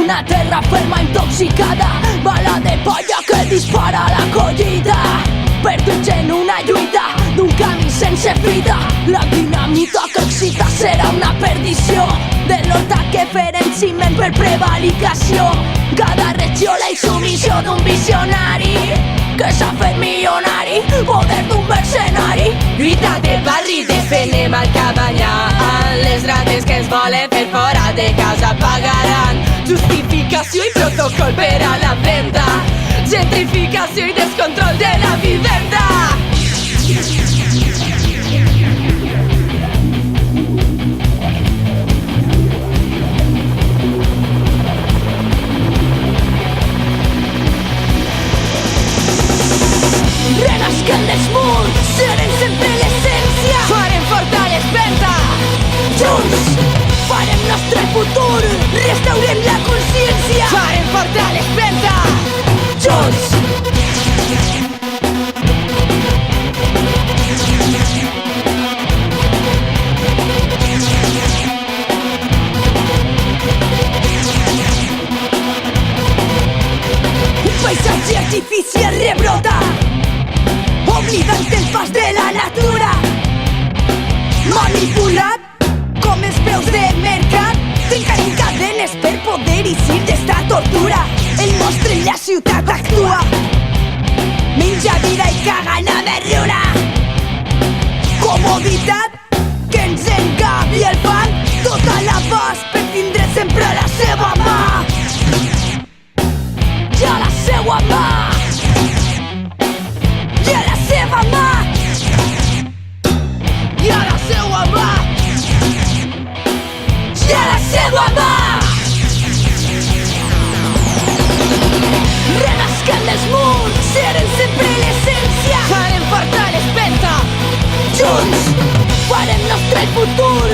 una terra ferma intoxicada, bala de palla que dispara la collita. Perduts en una lluita d'un camí sense fita. La dinamita que excita serà una perdició de l'horta que farem ciment per prevaricació. Cada regió la insubmissió d'un visionari que s'ha fet milionari, poder d'un mercenari. Lluita de barri, defenem el cabanyà. Les rates que ens volen fer fora de casa pagaran. Justificació i protocol per a la venda, gentrificació i descontrol de la vivenda. Renasquem dels murs, serem sempre l'essència. Farem forta l'espenta. Junts farem nostre futur, restaurem la consciència. Farem forta l'espenta. Junts. Un paisatge artificial rebrota, oblidant el pas de la natura. Manipulat com els preus de mercat, trencarem cadenes per poder eixir d'esta tortura. El monstre en la ciutat actua, menja vida i caga en la berruna. Comoditat que ens engabi el fan, tota la paz per tindre sempre la seva mà. I a la seua mà, i a la seva mà, i a la seua mà, i a la seua mà. Renasquem dels murs, serem sempre l'essència. Farem forta l'espenta. Junts farem nostre futur,